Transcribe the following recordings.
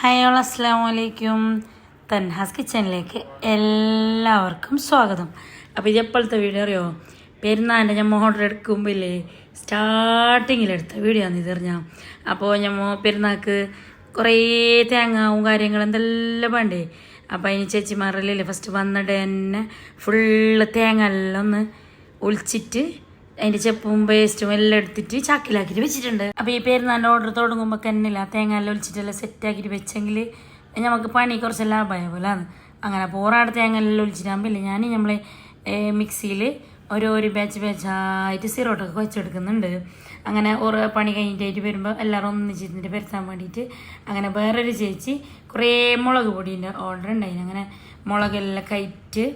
Hi all അസ്സാം വലൈക്കും. തൻഹാസ് കിച്ചണിലേക്ക് എല്ലാവർക്കും സ്വാഗതം. അപ്പോൾ ഇത് എപ്പോഴത്തെ വീഡിയോ അറിയോ? പെരുന്നാളിൻ്റെ ഞാൻ ഓർഡർ എടുക്കുമ്പോഴേ സ്റ്റാർട്ടിങ്ങിലെടുത്ത വീഡിയോ ആണ് ഇതറിഞ്ഞാൽ. അപ്പോൾ ഞമ്മ പെരുന്നാൾക്ക് കുറേ തേങ്ങാവും കാര്യങ്ങളും എന്തെല്ലാം വേണ്ടേ. അപ്പോൾ അതിന് ചേച്ചിമാരല്ലേ ഫസ്റ്റ് വന്നിട്ട് തന്നെ ഫുള്ള് തേങ്ങ എല്ലാം ഒന്ന് ഒളിച്ചിട്ട് അതിൻ്റെ ചെപ്പും പേസ്റ്റും എല്ലാം എടുത്തിട്ട് ചാക്കിലാക്കിയിട്ട് വെച്ചിട്ടുണ്ട്. അപ്പോൾ ഈ പെരുന്നാളിൻ്റെ ഓർഡർ തുടങ്ങുമ്പോൾ തന്നെയില്ല തേങ്ങ എല്ലാം ഒളിച്ചിട്ടെല്ലാം സെറ്റാക്കിയിട്ട് വെച്ചെങ്കിൽ നമുക്ക് പണി കുറച്ച് ലാഭമായ പോലെയാണ്. അങ്ങനെ പോറാട് തേങ്ങ എല്ലാം ഒളിച്ചിട്ടാകുമ്പോൾ ഞാൻ നമ്മൾ മിക്സിയിൽ ഓരോ ബാച്ചായിട്ട് സിറോട്ടൊക്കെ വെച്ചെടുക്കുന്നുണ്ട്. അങ്ങനെ ഓരോ പണി കഴിഞ്ഞിട്ടായിട്ട് വരുമ്പോൾ എല്ലാവരും ഒന്നിച്ചിട്ട് പരത്താൻ വേണ്ടിയിട്ട് അങ്ങനെ വേറൊരു ചേച്ചി കുറേ മുളക് പൊടീൻ്റെ ഓർഡർ ഉണ്ടായിരുന്നു. അങ്ങനെ മുളകെല്ലാം കയറ്റ്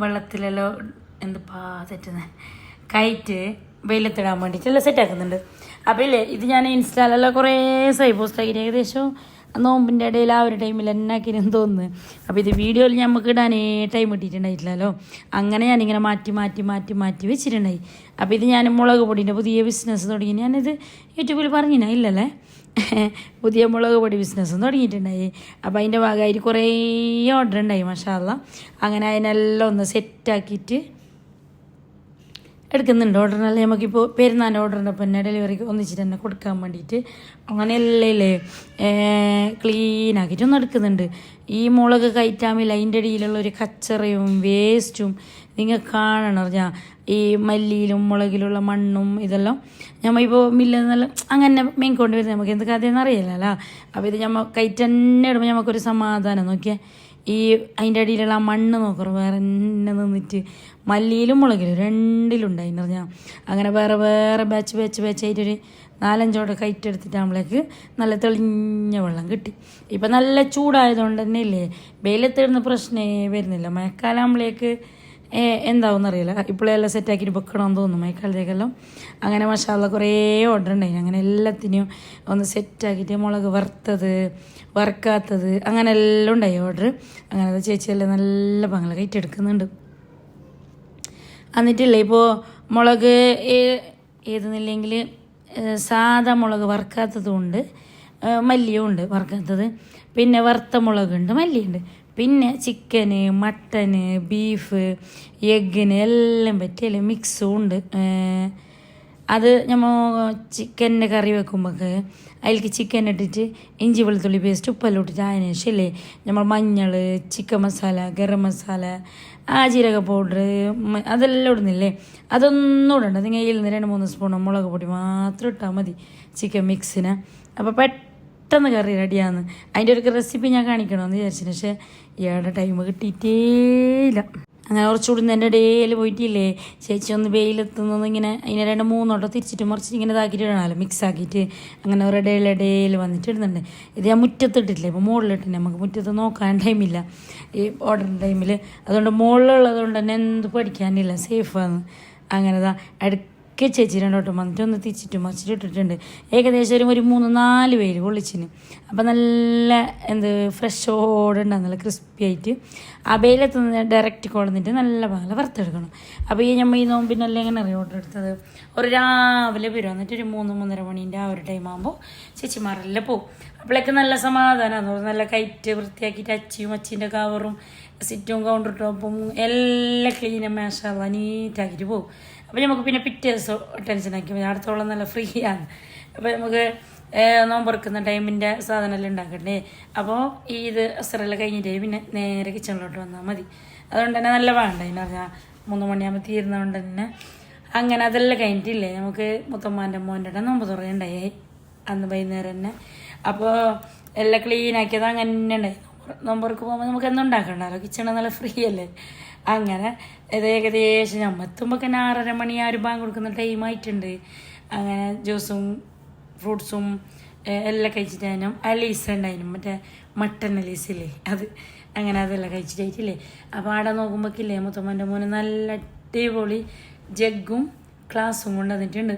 വെള്ളത്തിലെല്ലാം തെറ്റുന്നത് കയറ്റ് വെയിലത്തിടാൻ വേണ്ടിയിട്ടെല്ലാം സെറ്റാക്കുന്നുണ്ട്. അപ്പോൾ ഇല്ലേ ഇത് ഞാൻ ഇൻസ്റ്റാലെല്ലാം കുറേ പോസ്റ്റ് ആക്കിയിട്ട് ഏകദേശം നോമ്പിൻ്റെ ഇടയിൽ ആ ഒരു ടൈമിൽ എന്നെ ആക്കിയെന്ന് തോന്നുന്നു. അപ്പോൾ ഇത് വീഡിയോയിൽ നമുക്ക് ഇടാനേ ടൈം കിട്ടിയിട്ടുണ്ടായിട്ടില്ലല്ലോ. അങ്ങനെ ഞാനിങ്ങനെ മാറ്റി വെച്ചിട്ടുണ്ടായി. അപ്പോൾ ഇത് ഞാൻ മുളക് പൊടീൻ്റെ പുതിയ ബിസിനസ് തുടങ്ങി. ഞാനിത് യൂട്യൂബിൽ പറഞ്ഞില്ല ഇല്ലല്ലേ, പുതിയ മുളക് പൊടി ബിസിനസ്സും തുടങ്ങിയിട്ടുണ്ടായി. അപ്പോൾ അതിൻ്റെ ഭാഗമായിട്ട് കുറേ ഓർഡർ ഉണ്ടായി മാഷാ അല്ലാഹ്. അങ്ങനെ അതിനെല്ലാം ഒന്ന് സെറ്റാക്കിയിട്ട് എടുക്കുന്നുണ്ട്. ഓർഡറിനല്ല നമുക്കിപ്പോൾ പെരുന്നാളിൻ്റെ ഓർഡറിൻ്റെ പിന്നെ ഡെലിവറിക്ക് ഒന്നിച്ചിട്ട് തന്നെ കൊടുക്കാൻ വേണ്ടിയിട്ട് അങ്ങനെ എല്ലാം ക്ലീനാക്കിയിട്ടൊന്നും എടുക്കുന്നുണ്ട്. ഈ മുളക് കയറ്റാമില്ല അതിൻ്റെ ഇടയിലുള്ള ഒരു കച്ചറയും വേസ്റ്റും നിങ്ങൾ കാണണം പറഞ്ഞാൽ ഈ മല്ലിയിലും മുളകിലുള്ള മണ്ണും ഇതെല്ലാം നമ്മൾ ഇപ്പോൾ മില്ലെന്നെല്ലാം അങ്ങനെ മേങ്കൊണ്ട് വരുന്നത് നമുക്ക് എന്ത് കഥയെന്ന് അറിയില്ലല്ലോ. അപ്പോൾ ഇത് നമ്മൾ കയറ്റ് തന്നെ ഇടുമ്പോൾ നമുക്കൊരു സമാധാനം. നോക്കിയാൽ ഈ അതിൻ്റെ അടിയിലുള്ള ആ മണ്ണ് നോക്കണം വേറെ തന്നെ നിന്നിട്ട് മല്ലിയിലും മുളകിലും രണ്ടിലുണ്ടായിന്ന് പറഞ്ഞാൽ അങ്ങനെ വേറെ ബാച്ചായിട്ടൊരു 4-5 കയറ്റെടുത്തിട്ടാകുമ്പോഴേക്ക് നല്ല തെളിഞ്ഞ വെള്ളം കിട്ടി. ഇപ്പം നല്ല ചൂടായതുകൊണ്ട് തന്നെ ഇല്ലേ വെയിലത്തിടുന്ന പ്രശ്നമേ വരുന്നില്ല. മഴക്കാലാകുമ്പോഴേക്ക് എന്താവുമെന്നറിയില്ല. ഇപ്പോഴെല്ലാം സെറ്റാക്കിയിട്ട് വെക്കണമെന്ന് തോന്നുന്നു മഴക്കാലത്തേക്കെല്ലാം. അങ്ങനെ മാഷാ അല്ലാഹ് കുറേ ഓർഡർ ഉണ്ടായി. അങ്ങനെ എല്ലാത്തിനും ഒന്ന് സെറ്റാക്കിയിട്ട് മുളക് വറുക്കാത്തത് അങ്ങനെ എല്ലാം ഉണ്ടായി ഓർഡർ. അങ്ങനെ ചേച്ചിയെല്ലാം നല്ല പങ്ങളെ കയറ്റെടുക്കുന്നുണ്ട്. എന്നിട്ടില്ലേ ഇപ്പോൾ മുളക് ഏതെന്നില്ലെങ്കിൽ സാധാ മുളക് വറുക്കാത്തതും ഉണ്ട്, മല്ലിയും ഉണ്ട് വറുക്കാത്തത്, പിന്നെ വറുത്ത മുളകുണ്ട്, മല്ലിയുണ്ട്, പിന്നെ ചിക്കന്, മട്ടന്, ബീഫ്, എഗ്ഗിന് എല്ലാം പറ്റിയല്ലേ മിക്സും ഉണ്ട്. അത് നമ്മൾ ചിക്കൻ്റെ കറി വെക്കുമ്പോൾ അതിലേക്ക് ചിക്കൻ ഇട്ടിട്ട് ഇഞ്ചി വെളുത്തുള്ളി പേസ്റ്റ് ഉപ്പെല്ലാം ഇട്ടിട്ട് അതിന് ശേഷമല്ലേ നമ്മൾ മഞ്ഞൾ, ചിക്കൻ മസാല, ഗരം മസാല, ജീരക പൗഡർ അതെല്ലാം ഇടുന്നില്ലേ, അതൊന്നും ഇടണ്ട. നിങ്ങൾ ഇതിൽ നിന്ന് 2-3 സ്പൂൺ മുളക് പൊടി മാത്രം ഇട്ടാൽ മതി ചിക്കൻ മിക്സിന്. അപ്പോൾ പെട്ടെന്ന് കറി റെഡിയാന്ന്. അതിൻ്റെ ഒരു റെസിപ്പി ഞാൻ കാണിക്കണമെന്ന് വിചാരിച്ചു, പക്ഷേ ഇയാളുടെ ടൈം കിട്ടിയിട്ടേയില്ല. അങ്ങനെ കുറച്ചുകൂടി എൻ്റെ ഇടയിൽ പോയിട്ടില്ലേ ചേച്ചി ഒന്ന് വെയിലെത്തുന്നത് ഇങ്ങനെ അതിനെ 2-3 വട്ടം തിരിച്ചിട്ട് മറിച്ചിട്ട് ഇങ്ങനെ ഇതാക്കിയിട്ട് ഇടണമല്ലോ മിക്സ് ആക്കിയിട്ട്. അങ്ങനെ ഒരു ഇടയിൽ വന്നിട്ട് ഇടുന്നുണ്ട്. ഇത് ഞാൻ മുറ്റത്തിട്ടില്ലേ, ഇപ്പോൾ മുകളിലിട്ട് നമുക്ക് മുറ്റത്ത് നോക്കാൻ ടൈമില്ല ഈ ഓർഡറിൻ്റെ ടൈമിൽ. അതുകൊണ്ട് മുകളിലുള്ളത് കൊണ്ട് തന്നെ എന്ത് പഠിക്കാനില്ല, സേഫാണ്. അങ്ങനെ ചേച്ചി 2 വട്ടം വന്നിട്ട് ഒന്ന് തിരിച്ചിട്ട് മറിച്ചിട്ട് ഇട്ടിട്ടുണ്ട്. ഏകദേശം ഒരു 3-4 വെയിൽ കൊള്ളിച്ചിന്. അപ്പം നല്ല ഫ്രഷോടെ ഉണ്ടാകും, നല്ല ക്രിസ്പി ആയിട്ട്. ആ വെയിലെത്തുന്ന ഡയറക്റ്റ് കൊണ്ടുവന്നിട്ട് നല്ല പോലെ വറുത്തെടുക്കണം. അപ്പോൾ ഈ നമ്മൾ ഈ നോമ്പിനെല്ലാം എങ്ങനെ അറിയാം ഓർഡർ എടുത്തത് ഒരു രാവിലെ വരും. എന്നിട്ട് ഒരു 3-3:30 മണീൻ്റെ ആ ഒരു ടൈം ആകുമ്പോൾ ചേച്ചിമാരെല്ലാം പോകും. അപ്പോഴേക്ക് നല്ല സമാധാനമാണ്. നല്ല കയറ്റ് വൃത്തിയാക്കിയിട്ട് അച്ചീൻ്റെ കവറും സിറ്റും കൗണ്ടർ ടോപ്പും എല്ലാം ക്ലീനും മാഷാ അല്ലാഹ് നീറ്റാക്കിയിട്ട് പോകും. അപ്പോൾ നമുക്ക് പിന്നെ പിറ്റേ ദിവസം ടെൻഷനാക്കി അടുത്തോളം നല്ല ഫ്രീ ആണ്. അപ്പോൾ നമുക്ക് നോമ്പുറക്കുന്ന ടൈമിൻ്റെ സാധനമെല്ലാം ഉണ്ടാക്കണ്ടേ. അപ്പോൾ ഇത് അസറെല്ലാം കഴിഞ്ഞിട്ട് പിന്നെ നേരെ കിച്ചണിലോട്ട് വന്നാൽ മതി. അതുകൊണ്ട് തന്നെ നല്ല വേണ്ട എന്ന് പറഞ്ഞാൽ 3 മണിയാകുമ്പോൾ തീരുന്നതുകൊണ്ട് തന്നെ അങ്ങനെ അതെല്ലാം കഴിഞ്ഞിട്ടില്ലേ നമുക്ക് മുത്തമ്മാൻ്റെ മോൻ്റെ നോമ്പ് തുറയുണ്ടായി അന്ന് വൈകുന്നേരം തന്നെ. അപ്പോൾ എല്ലാം ക്ലീനാക്കിയത് അങ്ങനെ ഉണ്ടായി. നോമ്പുറക്ക് പോകുമ്പോൾ നമുക്ക് എന്തും ഉണ്ടാക്കണ്ടല്ലോ, കിച്ചണ് നല്ല ഫ്രീ അല്ലേ. അങ്ങനെ ഇത് ഏകദേശം നമ്മൾ എത്തുമ്പോൾ തന്നെ 6:30 മണി ആ ഒരു ബാങ്ക് കൊടുക്കുന്ന ടൈമായിട്ടുണ്ട്. അങ്ങനെ ജ്യൂസും ഫ്രൂട്ട്സും എല്ലാം കഴിച്ചിട്ടായിരുന്നു. അലീസ ഉണ്ടായിരുന്നു, മറ്റേ മട്ടൻ അലീസില്ലേ അത്. അങ്ങനെ അതെല്ലാം കഴിച്ചിട്ടായിട്ടില്ലേ. അപ്പോൾ അവിടെ നോക്കുമ്പോഴേക്കില്ലേ മുത്തമ്മൻ്റെ മോന് നല്ല അടിപൊളി ജഗ്ഗും ഗ്ലാസും കൊണ്ടുവന്നിട്ടുണ്ട്.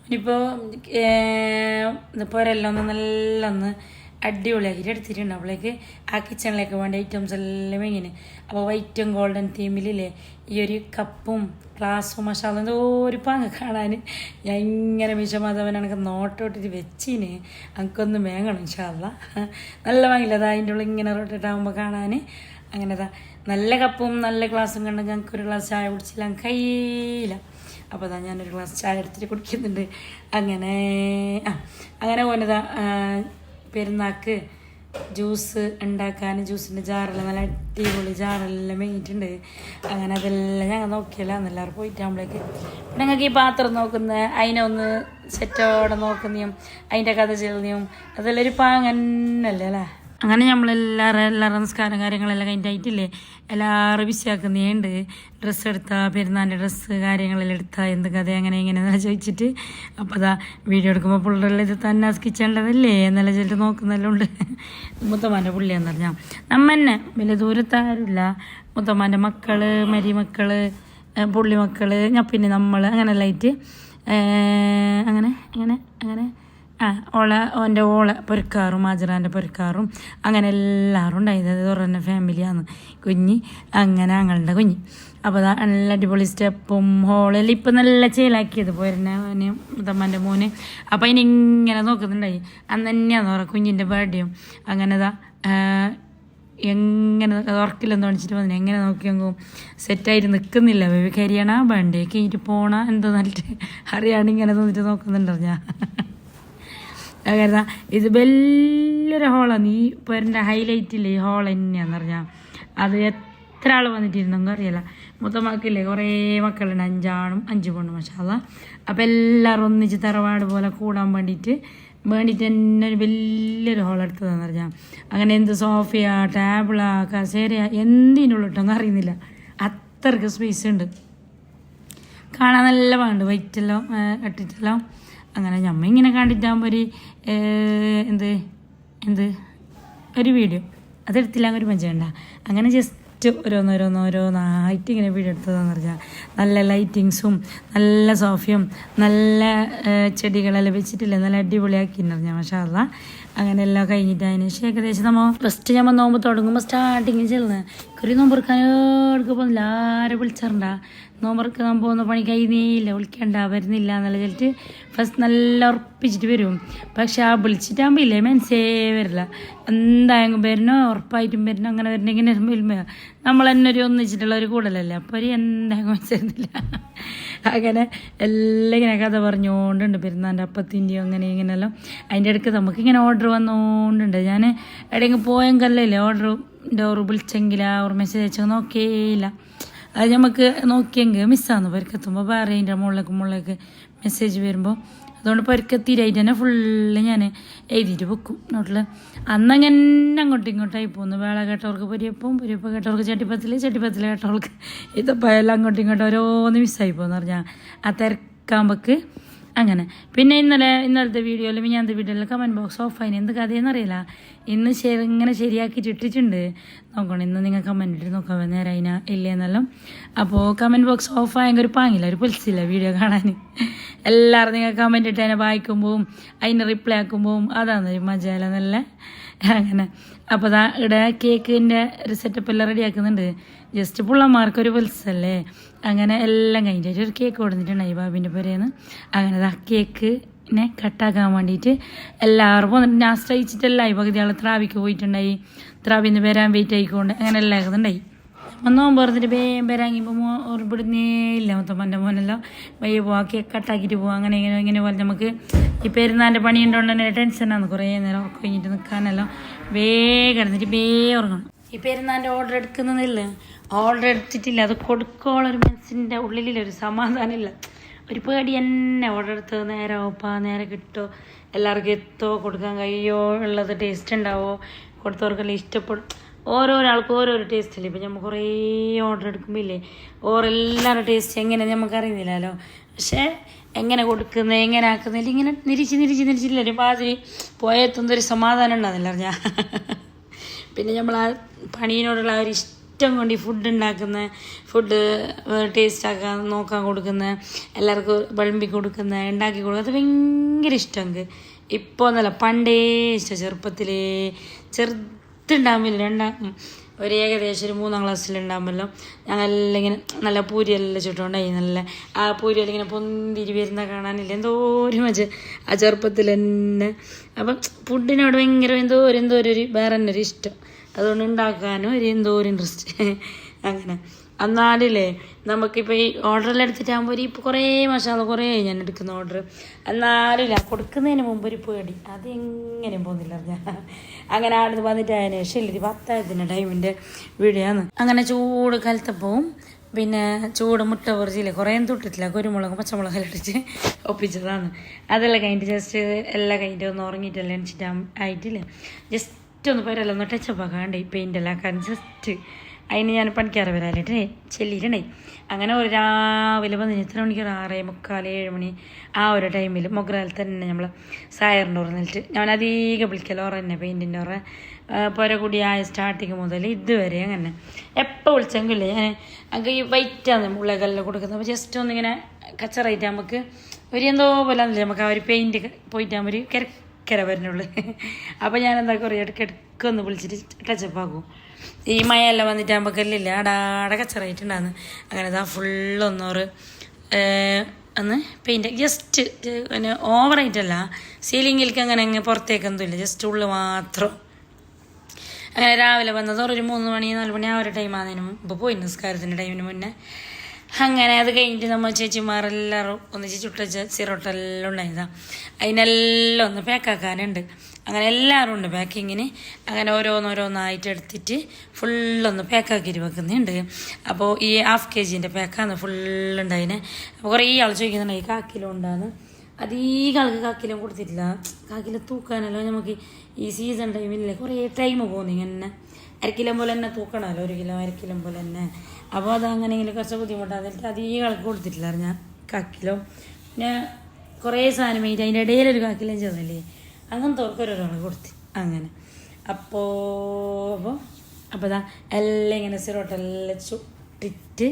ഇനിയിപ്പോൾ പുരയെല്ലാം നല്ല ഒന്ന് അടിപൊളിയാക്കിയിട്ട് എടുത്തിട്ടുണ്ട്. അവളേക്ക് ആ കിച്ചണിലേക്ക് വേണ്ട ഐറ്റംസ് എല്ലാം ഇങ്ങനെ. അപ്പോൾ വൈറ്റും ഗോൾഡൻ തീമിലില്ലേ ഈ ഒരു കപ്പും ഗ്ലാസ്സും മസാല എന്തോ ഒരു പാങ്ങ് കാണാൻ ഞാൻ ഇങ്ങനെ വിഷമാധവൻ എനിക്ക് നോട്ടോട്ടിട്ട് വെച്ചിന് എനിക്കൊന്നും വേങ്ങണം ഇൻഷാല്ലാ. നല്ല വാങ്ങില്ല അതാ അതിൻ്റെ ഉള്ളിൽ ഇങ്ങനെ റൊട്ടേറ്റാകുമ്പോൾ കാണാൻ അങ്ങനെതാ നല്ല കപ്പും നല്ല ഗ്ലാസ്സും കണ്ടെങ്കിൽ ഞങ്ങൾക്ക് ഒരു ഗ്ലാസ് ചായ കുടിച്ചില്ല കഴിയില്ല. അപ്പോൾ അതാ ഞാനൊരു ഗ്ലാസ് ചായ എടുത്തിട്ട് കുടിക്കുന്നുണ്ട്. അങ്ങനെ പോന്നതാ പെരുന്നാൾക്ക് ജ്യൂസ് ഉണ്ടാക്കാൻ ജ്യൂസിൻ്റെ ജാറെല്ലാം നല്ല അടിപൊളി ജാറെല്ലാം മേങ്ങിയിട്ടുണ്ട്. അങ്ങനെ അതെല്ലാം ഞങ്ങൾ നോക്കിയല്ല എന്നെല്ലാവരും പോയിട്ടാകുമ്പോഴേക്ക് പിന്നെ ഞങ്ങൾക്ക് ഈ പാത്രം നോക്കുന്ന അതിനെ ഒന്ന് സെറ്റോടെ നോക്കുന്നതും അതിൻ്റെ കഥ ചെല്ലുന്നതും അതെല്ലാം ഒരു പാങ്ങന്നല്ലേ അല്ലേ. അങ്ങനെ നമ്മളെല്ലാവരും നമസ്കാരം കാര്യങ്ങളെല്ലാം കഴിഞ്ഞിട്ടായിട്ടില്ലേ എല്ലാവരും ബിസിയാക്കുന്നുണ്ട്. ഡ്രസ്സ് എടുത്താൽ പെരുന്നാളിൻ്റെ ഡ്രസ്സ് കാര്യങ്ങളെല്ലാം എടുത്താൽ എന്ത് കഥ അങ്ങനെ ഇങ്ങനെ ചോദിച്ചിട്ട് അപ്പോൾ അതാ വീഡിയോ എടുക്കുമ്പോൾ പിള്ളേരെല്ലാം ഇത് തന്നെ കിച്ചേണ്ടതല്ലേ എന്നെല്ലാം ചെല്ലിട്ട് നോക്കുന്നെല്ലാം ഉണ്ട്. മുത്തമ്മാൻ്റെ പുള്ളിയെന്ന് പറഞ്ഞാൽ നമ്മ തന്നെ വലിയ ദൂരത്താരുമില്ല. മുത്തമ്മാൻ്റെ മക്കൾ മരിമക്കൾ പുള്ളി മക്കൾ ഞാൻ പിന്നെ നമ്മൾ അങ്ങനെല്ലാം ആയിട്ട് അങ്ങനെ അങ്ങനെ അങ്ങനെ ഓൻ്റെ ഓളെ പൊരുക്കാറും മാജറാൻ്റെ പൊരുക്കാറും അങ്ങനെ എല്ലാവരും ഉണ്ടായത് തുറന്ന ഫാമിലിയാണ് കുഞ്ഞ്. അങ്ങനെ ഞങ്ങളുടെ കുഞ്ഞ് അപ്പോൾ അതാ നല്ല അടിപൊളി സ്റ്റെപ്പും ഹോളെല്ലാം ഇപ്പം നല്ല ചേലാക്കിയത് പോരുന്ന മുത്തമ്മൻ്റെ മോന്. അപ്പോൾ അതിനിങ്ങനെ നോക്കുന്നുണ്ടായി. അന്ന് തന്നെയാന്ന് പറയാം കുഞ്ഞിൻ്റെ ബർത്ത്ഡേയും. അങ്ങനെതാ എങ്ങനെ ഉറക്കില്ലെന്ന് കാണിച്ചിട്ട് വന്നു. എങ്ങനെ നോക്കിയെങ്കും സെറ്റായിട്ട് നിൽക്കുന്നില്ല. ബേബി കരിയണ ബർത്ത്ഡേ കഴിഞ്ഞിട്ട് പോണ എന്തോ നല്ലിട്ട് അറിയാണ്ട് ഇങ്ങനെ തോന്നിട്ട് നോക്കുന്നുണ്ടോ ഞാൻ. അങ്ങനെ ഇത് വലിയൊരു ഹോളാണ്. ഈ പേരിൻ്റെ ഹൈലൈറ്റില്ലേ ഈ ഹോൾ തന്നെയാന്ന് പറഞ്ഞാൽ അത് എത്ര ആൾ വന്നിട്ടിരുന്നെങ്കിൽ അറിയില്ല. മുത്തമ്മക്കില്ലേ കുറേ മക്കളുണ്ട്, 5 ആണും 5 പെണ്ണും മാഷാഅല്ലാഹ്. അപ്പോൾ എല്ലാവരും ഒന്നിച്ച് തറവാട് പോലെ കൂടാൻ വേണ്ടിയിട്ട് തന്നെ ഒരു വലിയൊരു ഹോൾ എടുത്തതെന്ന് പറഞ്ഞാൽ അങ്ങനെ എന്ത് സോഫയ ടേബിളാ കസേരയ എന്തിനുള്ളിട്ടൊന്നും അറിയുന്നില്ല. അത്രയ്ക്ക് സ്പേസ് ഉണ്ട്. കാണാൻ നല്ല പാണ്ട് വൈറ്റെല്ലാം ഇട്ടിട്ടെല്ലാം. അങ്ങനെ ഞമ്മ ഇങ്ങനെ കണ്ടിട്ടാകുമ്പോൾ ഒരു ഒരു വീഡിയോ അതെടുത്തില്ല ഒരു മജണ്ട. അങ്ങനെ ജസ്റ്റ് ഓരോന്നായിട്ട് ഇങ്ങനെ വീഡിയോ എടുത്തതെന്ന് പറഞ്ഞാൽ നല്ല ലൈറ്റിങ്സും നല്ല സോഫയും നല്ല ചെടികളെല്ലാം വെച്ചിട്ടില്ല നല്ല അടിപൊളിയാക്കിയെന്ന് പറഞ്ഞാൽ മാഷാഅല്ലാഹ്. അങ്ങനെ എല്ലാം കഴിഞ്ഞിട്ട് അതിന് ശേഷം ഏകദേശം നമ്മൾ ഫസ്റ്റ് നമ്മൾ നോമ്പ് തുടങ്ങുമ്പോൾ സ്റ്റാർട്ടിങ് ചെല്ലുന്നത് ഒരു നോമ്പെടുക്കാൻ എടുക്കാൻ പോകുന്നില്ല. ആരെ വിളിച്ചിട്ടുണ്ടാ നോമ്പെടുക്കാൻ പോകുന്ന പണി കഴിഞ്ഞില്ല വിളിക്കണ്ട വരുന്നില്ല എന്നുള്ള ചെല്ലിട്ട് ഫസ്റ്റ് നല്ല ഉറപ്പിച്ചിട്ട് വരും. പക്ഷെ ആ വിളിച്ചിട്ടാകുമ്പോൾ ഇല്ലേ മനസ്സേ വരില്ല. എന്തായാലും വരണോ ഉറപ്പായിട്ടും വരണോ അങ്ങനെ വരണമെങ്കിൽ വരുമ്പോൾ നമ്മൾ തന്നെ ഒരു ഒന്നിച്ചിട്ടുള്ള ഒരു കൂടലല്ലേ. അപ്പോൾ ഒരു എന്തായാലും മനസ്സിലായിരുന്നില്ല. അങ്ങനെ എല്ലാം ഇങ്ങനെ കഥ പറഞ്ഞുകൊണ്ടുണ്ട് പെരുന്നാൻ്റെ അപ്പത്തിൻ്റെയും അങ്ങനെ ഇങ്ങനെയെല്ലാം. അതിൻ്റെ ഇടയ്ക്ക് നമുക്കിങ്ങനെ ഓർഡർ വന്നുകൊണ്ടുണ്ട്. ഞാൻ എവിടെയെങ്കിലും പോയെങ്കിലല്ലേ ഓർഡർ വിളിച്ചെങ്കിൽ ഒരു മെസ്സേജ് അയച്ചെങ്കിൽ നോക്കിയില്ല. അത് നമുക്ക് നോക്കിയെങ്കിൽ മിസ്സാന്ന് പൊരുക്കെത്തുമ്പോൾ വേറെ അതിൻ്റെ മുകളിലേക്ക് മെസ്സേജ് വരുമ്പോൾ. അതുകൊണ്ട് പൊരുക്കത്തിരായിട്ട് തന്നെ ഫുള്ള് ഞാൻ എഴുതിയിട്ട് വെക്കും നോട്ടിൽ. അന്നങ്ങനെ അങ്ങോട്ടും ഇങ്ങോട്ടായി പോകുന്നു. വേള കേട്ടവർക്ക് പൊരിയപ്പം കേട്ടവർക്ക് ചട്ടിപ്പത്തിൽ കേട്ടവർക്ക് ഇതപ്പോൾ എല്ലാം അങ്ങോട്ടും ഇങ്ങോട്ടും ഓരോന്ന് മിസ്സായി പോകുമെന്ന് പറഞ്ഞാൽ ആ തിരക്കാകുമ്പോൾക്ക് അങ്ങനെ. പിന്നെ ഇന്നലത്തെ വീഡിയോയിൽ ഞാനത്തെ വീഡിയോയിൽ കമൻറ്റ് ബോക്സ് ഓഫായിന് എന്ത് കഥയെന്നറിയില്ല. ഇന്ന് ഇങ്ങനെ ശരിയാക്കിയിട്ട് ഇട്ടിട്ടുണ്ട്. നോക്കണം ഇന്ന് നിങ്ങൾ കമൻറ്റ് ഇട്ട് നോക്കാൻ നേരയിന ഇല്ലേന്നെല്ലാം. അപ്പോൾ കമൻറ്റ് ബോക്സ് ഓഫായെങ്കിൽ ഒരു പാങ്ങില്ല ഒരു പൊലിച്ചില്ല വീഡിയോ കാണാൻ. എല്ലാവരും നിങ്ങൾ കമൻറ്റ് ഇട്ട് അതിനെ വായിക്കുമ്പോഴും അതിന് റിപ്ലൈ ആക്കുമ്പോഴും അതാണ് ഒരു മജാല നല്ല അങ്ങനെ. അപ്പോൾ അതാ ഇവിടെ കേക്കിൻ്റെ ഒരു സെറ്റപ്പ് എല്ലാം റെഡിയാക്കുന്നുണ്ട്. ജസ്റ്റ് പിള്ളമാർക്കൊരു പൊലിസല്ലേ. അങ്ങനെ എല്ലാം കഴിഞ്ഞിട്ട് ഒരു കേക്ക് കൊടുത്തിട്ടുണ്ടായി ബാബിൻ്റെ പുരേന്ന്. അങ്ങനെ ആ കേക്കിനെ കട്ടാക്കാൻ വേണ്ടിയിട്ട് എല്ലാവരും പോന്നിട്ട് ഞാൻ ആശ്രയിച്ചിട്ടെല്ലാം പകുതി ആൾ ത്രാവിക്ക് പോയിട്ടുണ്ടായി. ത്രാവിന്ന് വരാൻ വെയിറ്റ് ആയിക്കൊണ്ട് അങ്ങനെ എല്ലാം ആക്കുന്നുണ്ടായി. നോമ്പ് പറഞ്ഞിട്ട് വേഗം വരാങ്ങിപ്പോൾ ഇവിടുന്നേ ഇല്ല മുത്തമ്മൻ്റെ മോനെല്ലാം വയ്യ പോവാ കേക്ക് കട്ടാക്കിയിട്ട് പോവാം. അങ്ങനെ ഇങ്ങനെ പോലെ നമുക്ക് ഈ പെരുന്നാൻ്റെ പണി ഉണ്ടോണ്ട് തന്നെ ടെൻഷനാണ്. കുറേ നേരം ഒക്കെ കഴിഞ്ഞിട്ട് നിൽക്കാനെല്ലാം വേഗം എടുത്തിട്ട് വേഗം ഉറങ്ങണം. ഈ പെരുന്നാൻ്റെ ഓർഡർ എടുക്കുന്നില്ല, ഓർഡർ എടുത്തിട്ടില്ല അത് കൊടുക്കോളൊരു മനസ്സിൻ്റെ ഉള്ളിലൊരു സമാധാനമില്ല. ഒരു പേടി തന്നെ. ഓർഡർ എടുത്ത് നേരെ ഓപ്പാ നേരെ കിട്ടുമോ എല്ലാവർക്കും എത്തോ കൊടുക്കാൻ കഴിയുമോ ഉള്ളത് ടേസ്റ്റ് ഉണ്ടാവോ കൊടുത്തവർക്കെല്ലാം ഇഷ്ടപ്പെടും. ഓരോരാൾക്കും ഓരോരോ ടേസ്റ്റല്ലേ. ഇപ്പം നമ്മൾ കുറേ ഓർഡർ എടുക്കുമ്പോൾ ഇല്ലേ ഓരെല്ലാവരുടെ ടേസ്റ്റ് എങ്ങനെ നമുക്കറിയുന്നില്ലല്ലോ. പക്ഷേ എങ്ങനെ കൊടുക്കുന്നത് എങ്ങനെ ആക്കുന്നില്ല ഇങ്ങനെ നിരിച്ചില്ല ഒരു പാതിരി പോയെത്തുന്നൊരു സമാധാനം ഉണ്ടാകുന്നില്ല പറഞ്ഞാൽ. പിന്നെ നമ്മൾ ആ പണീനോടുള്ള ഒരു ഇഷ്ടം കൊണ്ട് ഈ ഫുഡ് ഉണ്ടാക്കുന്ന ഫുഡ് ടേസ്റ്റ് ആക്കാൻ നോക്കാൻ കൊടുക്കുന്ന എല്ലാവർക്കും വിളമ്പി കൊടുക്കുന്ന ഉണ്ടാക്കി കൊടുക്കുക അത് ഭയങ്കര ഇഷ്ടം. ഇപ്പോൾ എന്നല്ല പണ്ടേ ഇഷ്ടം. ചെറുതുണ്ടാകുമ്പോൾ ഒരു ഏകദേശം ഒരു 3ാം ക്ലാസ്സിലുണ്ടാകുമല്ലോ ഞങ്ങളെല്ലാം ഇങ്ങനെ നല്ല പൂരിയെല്ലാം ചുട്ടുകൊണ്ടായി. നല്ല ആ പൂരിയെല്ലാം ഇങ്ങനെ പൊന്തിരി വരുന്ന കാണാനില്ല എന്തോ ഒരു മജ ആ ചെറുപ്പത്തിൽ തന്നെ. അപ്പം ഫുഡിനോട് ഭയങ്കര എന്തോ ഒരു വേറെ തന്നെ ഒരു ഇഷ്ടം. അതുകൊണ്ട് ഉണ്ടാക്കാനും ഒരു എന്തോ ഒരു ഇൻട്രസ്റ്റ് അങ്ങനെ. എന്നാലില്ലേ നമുക്കിപ്പോൾ ഈ ഓർഡറെല്ലാം എടുത്തിട്ടാകുമ്പോൾ ഇപ്പോൾ കുറേ മസാല കുറേ ഞാൻ എടുക്കുന്ന ഓർഡർ. എന്നാലില്ല കൊടുക്കുന്നതിന് മുമ്പ് ഒരു പേടി, അത് എങ്ങനെയും പോകുന്നില്ല ഞാൻ. അങ്ങനെ അടുത്ത് വന്നിട്ട് അതിന് ശരി 10 ടൈമിൻ്റെ വീഡിയോ ആണ്. അങ്ങനെ ചൂട് കാലത്തപ്പവും പിന്നെ ചൂട് മുട്ട പൊറിച്ചില്ലേ കുറേ തൊട്ടിട്ടില്ല, കുരുമുളകും പച്ചമുളകെല്ലാം ഇട്ടിട്ട് ഒപ്പിച്ചതാണ്. അതെല്ലാം കഴിഞ്ഞിട്ട് ജസ്റ്റ് എല്ലാം കഴിഞ്ഞിട്ട് ഒന്ന് ഉറങ്ങിയിട്ടെല്ലാം എണിച്ചിട്ട് ആയിട്ടില്ലേ ജസ്റ്റ് ഒന്ന് പേരെല്ലാം ഒന്ന് ടച്ചപ്പ് ആക്കാണ്ട് പെയിൻ്റെല്ലാം ആക്കാൻ ജസ്റ്റ് അതിന് ഞാൻ പണിക്കാറ് വരാനായിട്ട് ചെല്ലിയിട്ടുണ്ടായി. അങ്ങനെ ഒരു രാവിലെ വന്ന് എത്ര മണിക്ക് 6:45 7 മണി ആ ഒരു ടൈമിൽ മൊഗ്രാൽ തന്നെ നമ്മൾ സായറിൻ്റെ ഓറ് നിന്നിട്ട് ഞാൻ അധികം വിളിക്കൽ ഓറ തന്നെ പെയിൻറ്റിൻ്റെ ഓറ പുരകൂടി ആയ സ്റ്റാർട്ടിങ് മുതൽ ഇതുവരെ അങ്ങനെ എപ്പോൾ വിളിച്ചെങ്കിലേ ഞാൻ അങ്ങ് ഈ വൈറ്റാണ് മുളകെല്ലാം കൊടുക്കുന്നത്. അപ്പോൾ ജസ്റ്റ് ഒന്നിങ്ങനെ കച്ചറായിട്ട് നമുക്ക് ഒരു എന്തോ പോലെ നമുക്ക് ആ ഒരു പെയിൻറ്റ് പോയിട്ടാകുമ്പോൾ ഒരു കിരക്കര വരുന്നുള്ളൂ. അപ്പോൾ ഞാൻ എന്താ പറയുക ഇടയ്ക്കൊന്ന് വിളിച്ചിട്ട് ടച്ചപ്പ് ആക്കും. ഈ മഴയെല്ലാം വന്നിട്ട് നമുക്കെല്ലാം ആടാടെ കച്ചറായിട്ടുണ്ടാകുന്നു. അങ്ങനെ ഇതാ ഫുള്ളൊന്നോറ് ഒന്ന് പെയിൻറ്റ് ജസ്റ്റ് പിന്നെ ഓവറായിട്ടല്ല, സീലിങ്ങിലേക്ക് അങ്ങനെ പുറത്തേക്കൊന്നുമില്ല, ജസ്റ്റ് ഉള്ളിൽ മാത്രം. അങ്ങനെ രാവിലെ വന്നത് ഒരു 3 മണി 4 മണി ആ ഒരു ടൈം ആകുന്നതിന് മുമ്പ് പോയി നിസ്കാരത്തിൻ്റെ ടൈമിന് മുന്നേ. അങ്ങനെ അത് കഴിഞ്ഞിട്ട് നമ്മൾ ചേച്ചിമാരെല്ലാവരും ഒന്നിച്ച് ചുട്ട സിറോട്ടെല്ലാം ഉണ്ടായതാണ്. അതിനെല്ലാം ഒന്ന് പാക്കാക്കാനുണ്ട്. അങ്ങനെ എല്ലാവരും ഉണ്ട് പാക്കിങ്ങിന്. അങ്ങനെ ഓരോന്നായിട്ട് എടുത്തിട്ട് ഫുള്ളൊന്ന് പാക്കാക്കിയിട്ട് വെക്കുന്നുണ്ട്. അപ്പോൾ ഈ 1/2 kg പാക്കാണ് ഫുള്ളുണ്ടായിനെ. അപ്പോൾ കുറേ ആൾ ചോദിക്കുന്നുണ്ട് ഈ 1/4 കിലോ ഉണ്ടാകുന്നു. അധികം ആൾക്ക് 1/4 കിലോ കൊടുത്തിട്ടില്ല. 1/4 കിലോ തൂക്കാനല്ലോ നമുക്ക് ഈ സീസൺ ടൈമില്ലേ കുറേ ടൈം പോകുന്നു. ഇങ്ങനെ 1/2 കിലോ പോലെ തന്നെ തൂക്കണമല്ലോ, 1 കിലോ 1/2 കിലോ പോലെ തന്നെ. അപ്പോൾ അതങ്ങനെയെങ്കിലും കുറച്ച് ബുദ്ധിമുട്ടാണ്. എന്നിട്ട് അധികം ആൾക്ക് കൊടുത്തിട്ടില്ല ഞാൻ 1/4 കിലോ. പിന്നെ കുറേ സാധനം മേടിച്ച് അതിൻ്റെ ഇടയിലൊരു 1/4 കിലോ ചെന്നല്ലേ അങ്ങനത്തെ ഒരാൾ കൊടുത്ത് അങ്ങനെ. അപ്പോൾ ഇതാ എല്ലാം ഇങ്ങനെ സിറോട്ടെല്ലാം ചുട്ടിട്ട്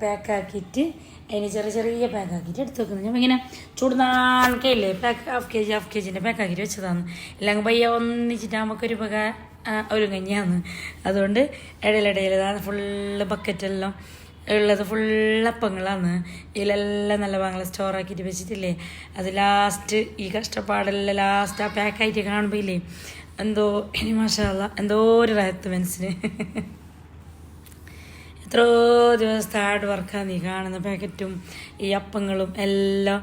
പാക്കാക്കിയിട്ട് അതിന് ചെറിയ പാക്കാക്കിയിട്ട് എടുത്ത് വെക്കുന്നത്. ഞാൻ ഇങ്ങനെ ചൂടുന്നാൾക്കയില്ലേ 1/2 kg പാക്കാക്കിയിട്ട് വെച്ചതാണ്. എല്ലാം പയ്യ ഒന്നിച്ചിട്ട് നമുക്കൊരു പക ഒരു കഞ്ഞിയാണ്. അതുകൊണ്ട് ഇടയിലിടയിൽ ഫുള്ള് ബക്കറ്റെല്ലാം ഉള്ളത് ഫുള്ളപ്പങ്ങളാണ്. ഇതിലെല്ലാം നല്ല ഭാഗങ്ങൾ സ്റ്റോറാക്കിയിട്ട് വെച്ചിട്ടില്ലേ, അത് ലാസ്റ്റ് ഈ കഷ്ടപ്പാടെല്ലാം ലാസ്റ്റ് ആ പാക്കായിട്ട് കാണുമ്പോൾ ഇല്ലേ എന്തോ ഇനി മാഷാഅല്ലാ എന്തോ ഒരു റായത്ത് മനസ്സിന്. എത്രയോ ദിവസത്തെ ഹാർഡ് വർക്കാണ് ഈ കാണുന്ന പാക്കറ്റും ഈ അപ്പങ്ങളും എല്ലാം.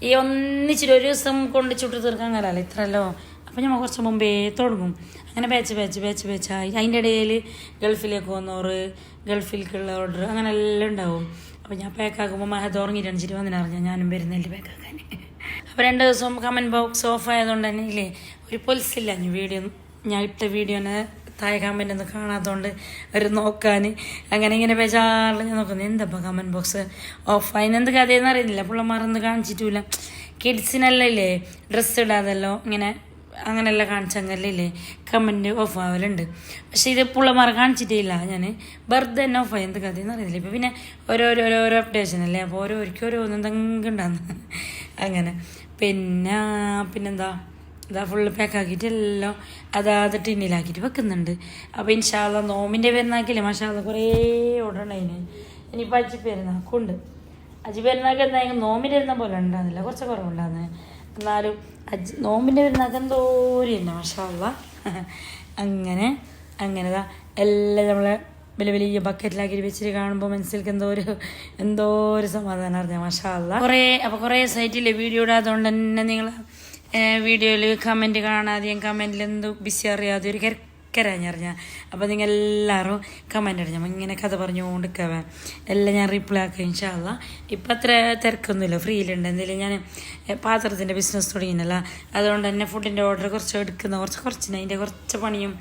ഈ ഒന്നിച്ചിട്ട് ഒരു ദിവസം കൊണ്ട് ചുട്ട് തീർക്കാൻ കഴിയില്ല ഇത്രയല്ലോ. അപ്പോൾ നമ്മൾ കുറച്ച് മുമ്പേ തുടങ്ങും. അങ്ങനെ ബാച്ചായി അതിൻ്റെ ഇടയിൽ ഗൾഫിലേക്ക് വന്നോറ് ഗൾഫിലേക്കുള്ള ഓർഡർ അങ്ങനെ എല്ലാം ഉണ്ടാവും. അപ്പോൾ ഞാൻ പാക്കാക്കുമ്പോൾ മഹത് ഉറങ്ങിയിട്ട് അണിച്ചിട്ട് വന്നിനറിഞ്ഞാൽ ഞാനും വരുന്നില്ല പാക്കാക്കാൻ. അപ്പോൾ 2 ദിവസം കമൻറ്റ് ബോക്സ് ഓഫ് ആയതുകൊണ്ട് തന്നെ ഇല്ലേ ഒരു പൊലിസില്ല ഞാൻ ഇട്ട വീഡിയോനെ താഴെ കമൻ്റ് ഒന്നും കാണാത്തതുകൊണ്ട് ഒരു നോക്കാൻ അങ്ങനെ ഇങ്ങനെ ബേജാറിൽ ഞാൻ നോക്കുന്നത് എന്താ കമൻറ്റ് ബോക്സ് ഓഫ് അതിനെന്ത് കഥയെന്ന് അറിയുന്നില്ല. പിള്ളമാരൊന്നും കാണിച്ചിട്ടില്ല. കിഡ്സിനെല്ലാം ഇല്ലേ ഡ്രസ്സ് ഇടാതല്ലോ ഇങ്ങനെ അങ്ങനെല്ലാം കാണിച്ചങ്ങല്ലേ കമൻറ്റ് ഓഫ് ആവലുണ്ട്. പക്ഷേ ഇത് പിള്ളമാരെ കാണിച്ചിട്ടില്ല. ഞാൻ വെറുതെ തന്നെ ഓഫ് ആയി എന്ത് കഥയെന്ന് അറിയുന്നില്ല. ഇപ്പം പിന്നെ ഓരോരോ അപ്ഡേഷൻ അല്ലേ, അപ്പോൾ ഓരോരിക്കും ഓരോന്നെന്തെങ്കിലും ഉണ്ടാകുന്നു അങ്ങനെ. പിന്നെന്താ ഇതാ ഫുള്ള് പാക്കാക്കിയിട്ട് എല്ലാം അതാത് ടിന്നിലാക്കിയിട്ട് വെക്കുന്നുണ്ട്. അപ്പോൾ ഇൻഷാ അല്ലാഹ് നോമിൻ്റെ പെരുന്നാക്കില്ലേ മാഷാ അല്ലാഹ് കുറേ ഓർഡർ ഉണ്ടായിന്. ഇനിയിപ്പോൾ അജി പെരുന്നാക്കുണ്ട്. അജി പെരുന്നാക്ക് എന്തായാലും നോമിൻ്റെ വരുന്ന പോലെ ഉണ്ടാകുന്നില്ല, കുറച്ച് കുറവുണ്ടാകുന്നത്. എന്നാലും നോമ്പിൻ്റെ പെരുന്നാക്ക് എന്തോരം തന്നെ മാഷാ അല്ലാഹ്. അങ്ങനെതാ എല്ലാം നമ്മളെ വലിയ ബക്കറ്റിലാക്കിയിട്ട് വെച്ചിട്ട് കാണുമ്പോൾ മനസ്സിലേക്ക് എന്തോ ഒരു സമാധാനം അറിഞ്ഞാൽ മാഷാ അല്ലാഹ്. കുറേ സൈറ്റിലെ വീഡിയോ ഇടാത്തതുകൊണ്ട് തന്നെ നിങ്ങൾ വീഡിയോയിൽ കമൻറ്റ് കാണാതെയും കമൻറ്റിൽ എന്തോ ബിസി അറിയാതെ ഒരു കിരക്കരഞ്ഞറിഞ്ഞാൽ. അപ്പോൾ നിങ്ങൾ എല്ലാവരും കമൻറ്റ് അടിഞ്ഞാൽ ഇങ്ങനെ കഥ പറഞ്ഞുകൊണ്ടിരിക്കുക എല്ലാം ഞാൻ റിപ്ലൈ ആക്കുക ഇൻഷാ അല്ലാഹ്. ഇപ്പം അത്ര തിരക്കൊന്നുമില്ല, ഫ്രീയിലുണ്ട്. എന്തെങ്കിലും ഞാൻ പാത്രത്തിൻ്റെ ബിസിനസ് തുടങ്ങിയില്ല, അതുകൊണ്ട് തന്നെ ഫുഡിൻ്റെ ഓർഡർ കുറച്ച് എടുക്കുന്ന കുറച്ചിന് അതിൻ്റെ കുറച്ച് പണിയും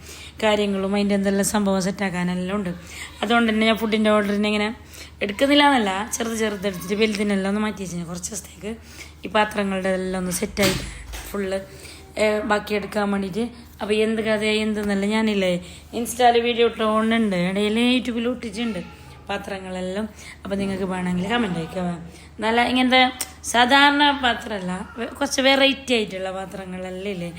കാര്യങ്ങളും അതിൻ്റെ എന്തെല്ലാം സംഭവം സെറ്റാക്കാനെല്ലാം ഉണ്ട്. അതുകൊണ്ട് തന്നെ ഞാൻ ഫുഡിൻ്റെ ഓർഡറിനെ ഇങ്ങനെ എടുക്കുന്നില്ല എന്നല്ല, ചെറുതെടുത്തിട്ട് വലുതിനെല്ലാം ഒന്ന് മാറ്റി വെച്ചാൽ കുറച്ച് ദിവസത്തേക്ക് ഈ പാത്രങ്ങളുടെ എല്ലാം ഒന്ന് സെറ്റായിട്ട് ഫുള്ള് ബാക്കി എടുക്കാൻ വേണ്ടിയിട്ട്. അപ്പോൾ എന്ത് കഥ എന്തെന്നല്ല ഞാനില്ലേ ഇൻസ്റ്റായിൽ വീഡിയോ ഇട്ടുകൊണ്ടുണ്ട്, ഇടയിൽ യൂട്യൂബിൽ ഇട്ടിട്ടുണ്ട്. പാത്രങ്ങളെല്ലാം. അപ്പോൾ നിങ്ങൾക്ക് വേണമെങ്കിൽ കമൻറ്റ് അയക്കുക. നല്ല ഇങ്ങനത്തെ സാധാരണ പാത്രമല്ല, കുറച്ച് വെറൈറ്റി ആയിട്ടുള്ള പാത്രങ്ങളെല്ലാം ഇല്ലേ,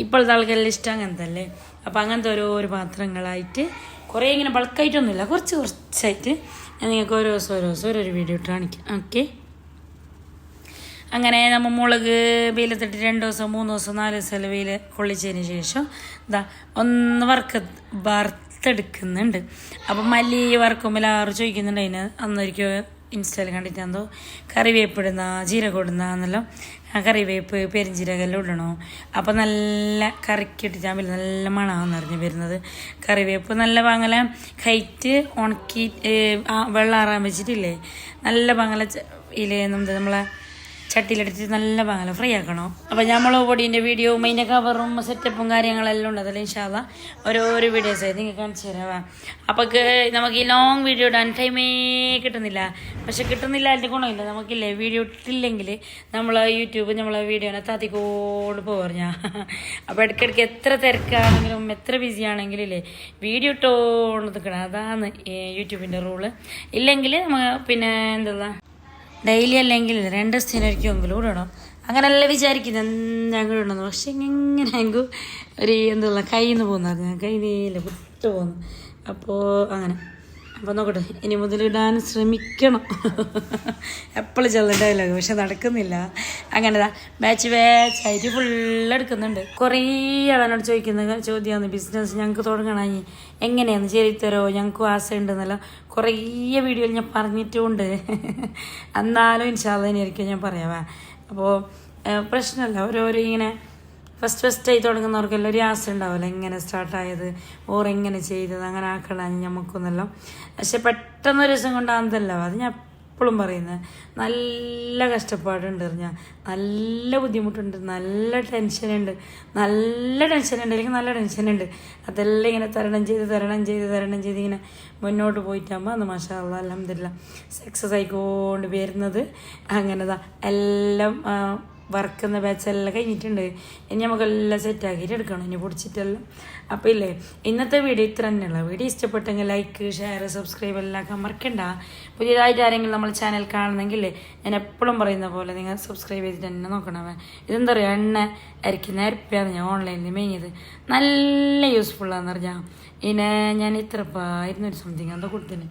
ഇപ്പോഴത്തെ ആൾക്കെല്ലാം ഇഷ്ടം അങ്ങനത്തെ അല്ലേ. അപ്പോൾ അങ്ങനത്തെ ഓരോ പാത്രങ്ങളായിട്ട് കുറേ ഇങ്ങനെ ബൾക്കായിട്ടൊന്നുമില്ല, കുറച്ചായിട്ട് ഞാൻ നിങ്ങൾക്ക് ഓരോ ദിവസം ഓരോ വീഡിയോ ഇട്ട് കാണിക്കാം. ഓക്കെ, അങ്ങനെ നമ്മൾ മുളക് വെയിലത്തിട്ട് 2 ദിവസം 3 ദിവസം 4 ദിവസം വെയിൽ കൊള്ളിച്ചതിന് ശേഷം ഒന്ന് വറുത്തെടുക്കുന്നുണ്ട്. അപ്പം മല്ലി വറുക്കുമ്പോൾ എല്ലാവരും ചോദിക്കുന്നുണ്ട്, അതിന് അന്നൊരിക്കൽ ഇൻസ്റ്റയിൽ കണ്ടിട്ട് എന്തോ കറിവേപ്പ് ഇടുന്ന ജീരകം ഇടുന്ന എന്നെല്ലാം, കറിവേപ്പ് പെരിഞ്ചീരകമെല്ലാം ഇടണോ. അപ്പോൾ നല്ല കറിക്കിട്ടിട്ടാകുമ്പോൾ നല്ല മണമെന്ന് അറിഞ്ഞ് വരുന്നത്. കറിവേപ്പ് നല്ല പാങ്ങല കയറ്റ് ഉണക്കി വെള്ളാറാൻ വെച്ചിട്ടില്ലേ, നല്ല പാങ്ങല നമ്മളെ ചട്ടിയിലെടുത്തിട്ട് നല്ല പാങ്ങല ഫ്രൈ ആക്കണോ. അപ്പോൾ ഞാൻ മുളക് പൊടീൻ്റെ വീഡിയോയും അതിൻ്റെ കവറും സെറ്റപ്പും കാര്യങ്ങളെല്ലാം ഉണ്ട്. അതിൽ ഇൻഷാ അല്ലാഹ് ഓരോ വീഡിയോസായി നിങ്ങൾക്ക് കാണിച്ചു തരാം. അപ്പോൾ നമുക്ക് ഈ ലോങ് വീഡിയോ ഇടാൻ ടൈമേ കിട്ടുന്നില്ല. പക്ഷെ കിട്ടുന്നില്ല അതിൻ്റെ ഗുണമില്ല, നമുക്കില്ലേ വീഡിയോ ഇട്ടില്ലെങ്കിൽ നമ്മളെ യൂട്യൂബ് നമ്മളെ വീഡിയോനെ താത്തിക്കോട് പോകാം. അപ്പോൾ ഇടയ്ക്കിടയ്ക്ക് എത്ര തിരക്കാണെങ്കിലും എത്ര ബിസി ആണെങ്കിലും ഇല്ലേ വീഡിയോ ഇട്ടോണ്ട് നിൽക്കണം. അതാണ് യൂട്യൂബിൻ്റെ റൂള്. ഇല്ലെങ്കിൽ പിന്നെ എന്താ ഡെയിലി അല്ലെങ്കിൽ 2 ദിവസത്തിനൊരിക്കലെങ്കിലും ഇടണം. അങ്ങനെല്ലാം വിചാരിക്കുന്നത് ഞങ്ങൾ ഇടണം. പക്ഷെ ഇങ്ങനെ ഞങ്ങൾക്ക് ഒരു എന്താ കയ്യിൽ നിന്ന് പോകുന്നത്, ഞാൻ കയ്യിലില്ല വിട്ടു പോകുന്നു. അപ്പോൾ അങ്ങനെ അപ്പോൾ നോക്കട്ടെ, ഇനി മുതൽ ഇടാൻ ശ്രമിക്കണം. എപ്പോഴും ചെല്ല ഡയലോഗ്, പക്ഷെ നടക്കുന്നില്ല. അങ്ങനെതാ ബാച്ചായിട്ട് ഫുള്ളെടുക്കുന്നുണ്ട്. കുറേ ആളെന്നോട് ചോദിക്കുന്ന ചോദ്യമാണ്, ബിസിനസ് ഞങ്ങൾക്ക് തുടങ്ങണമെങ്കിൽ എങ്ങനെയാണെന്ന് ചെയ്തുതരോ, ഞങ്ങൾക്ക് ആശയുണ്ടെന്നല്ല കുറേ വീഡിയോയിൽ ഞാൻ പറഞ്ഞിട്ടുമുണ്ട്. എന്നാലും ഇൻഷാ അല്ലാഹ് ഇനിയായിരിക്കും ഞാൻ പറയാവാ. അപ്പോൾ പ്രശ്നമല്ല, ഓരോരോ ഇങ്ങനെ ഫസ്റ്റായി തുടങ്ങുന്നവർക്കെല്ലാം ഒരു ആശ ഉണ്ടാവില്ല, എങ്ങനെ സ്റ്റാർട്ടായത് എങ്ങനെ ചെയ്തത്, അങ്ങനെ ആക്കണം നമുക്കൊന്നല്ലോ. പക്ഷെ പെട്ടെന്നൊരു ദിവസം കൊണ്ടാകുന്നതല്ല, അത് ഞാൻ എപ്പോഴും പറയുന്നത്. നല്ല കഷ്ടപ്പാടുണ്ട്, നല്ല ബുദ്ധിമുട്ടുണ്ട്, നല്ല ടെൻഷനുണ്ട്, അല്ലെങ്കിൽ നല്ല ടെൻഷനുണ്ട്. അതെല്ലാം ഇങ്ങനെ തരണം ചെയ്ത് ഇങ്ങനെ മുന്നോട്ട് പോയിട്ടാകുമ്പോൾ അത് മാഷാ അല്ലാഹ് അൽഹംദുലില്ലാഹ് സക്സസ് ആയിക്കൊണ്ട് വരുന്നത്. അങ്ങനെതാ എല്ലാം വറക്കുന്ന ബാച്ചെല്ലാം കഴിഞ്ഞിട്ടുണ്ട്. ഇനി നമുക്കെല്ലാം സെറ്റാക്കിയിട്ട് എടുക്കണം, ഇനി പൊടിച്ചിട്ടെല്ലാം. അപ്പോൾ ഇല്ലേ ഇന്നത്തെ വീഡിയോ ഇത്ര തന്നെയുള്ള വീഡിയോ. ഇഷ്ടപ്പെട്ടെങ്കിൽ ലൈക്ക്, ഷെയർ, സബ്സ്ക്രൈബ് എല്ലാം മറക്കണ്ട. പുതിയതായിട്ട് ആരെങ്കിലും നമ്മൾ ചാനൽ കാണുന്നെങ്കിൽ ഞാൻ എപ്പോഴും പറയുന്ന പോലെ നിങ്ങൾ സബ്സ്ക്രൈബ് ചെയ്തിട്ട് തന്നെ നോക്കണമേ. ഇതെന്താ പറയുക, എണ്ണ അരിക്കുന്ന അരിപ്പയാണ് ഞാൻ ഓൺലൈനിൽ മേങ്ങിയത്, നല്ല യൂസ്ഫുള്ളാന്ന് പറഞ്ഞാൽ. ഇതിനെ ഞാൻ ഇത്ര 200 സംതിങ് എന്താ കൊടുത്തിന്.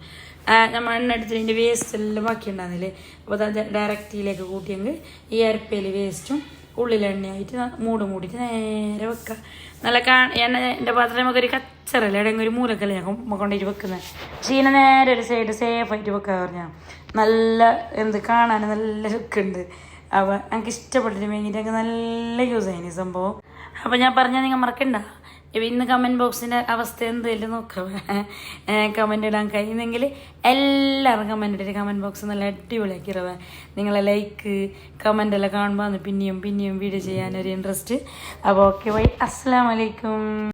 നമ്മൾ എണ്ണ എടുത്തിട്ട് ഇതിൻ്റെ വേസ്റ്റ് എല്ലാം ബാക്കി ഉണ്ടാകുന്നില്ലേ, അപ്പോൾ അത് ഡയറക്റ്റിലേക്ക് കൂട്ടിയെങ്കിൽ ഈ അരിപ്പയിൽ വേസ്റ്റും ഉള്ളിലെണ്ണയായിട്ട് മൂടിയിട്ട് നേരെ വെക്കുക. നല്ല എൻ്റെ പാത്രം നമുക്കൊരു കച്ചറല്ല, എവിടെയെങ്കിലും ഒരു മൂലക്കല്ല ഞാൻ കൊണ്ടുപോയിട്ട് വെക്കുന്നത്. പക്ഷേ ഇതിനെ നേരെ ഒരു സൈഡ് സേഫായിട്ട് വെക്കുക പറഞ്ഞാൽ നല്ല കാണാൻ നല്ല ലുക്കുണ്ട്. അപ്പോൾ എനിക്ക് ഇഷ്ടപ്പെട്ടിട്ട് വേണ്ടിയിട്ട് എനിക്ക് നല്ല യൂസ് ആയിരുന്നു ഈ സംഭവം. അപ്പോൾ ഞാൻ പറഞ്ഞാൽ നിങ്ങൾ മറക്കണ്ട. ഇന്ന് കമൻറ്റ് ബോക്സിൻ്റെ അവസ്ഥ എന്തെങ്കിലും നോക്കാം, കമൻറ്റ് ഇടാൻ കഴിയുന്നെങ്കിൽ എല്ലാവരും കമൻറ്റ് ഇട്ടിട്ട് കമൻറ്റ് ബോക്സ് നല്ല അടിപൊളിയാക്കിയിറവ. നിങ്ങളെ ലൈക്ക് കമൻറ്റെല്ലാം കാണുമ്പോൾ പിന്നെയും വീഡിയോ ചെയ്യാനൊരു ഇൻട്രസ്റ്റ്. അപ്പോൾ ഓക്കെ ബൈ, അസ്സലാമു അലൈക്കും.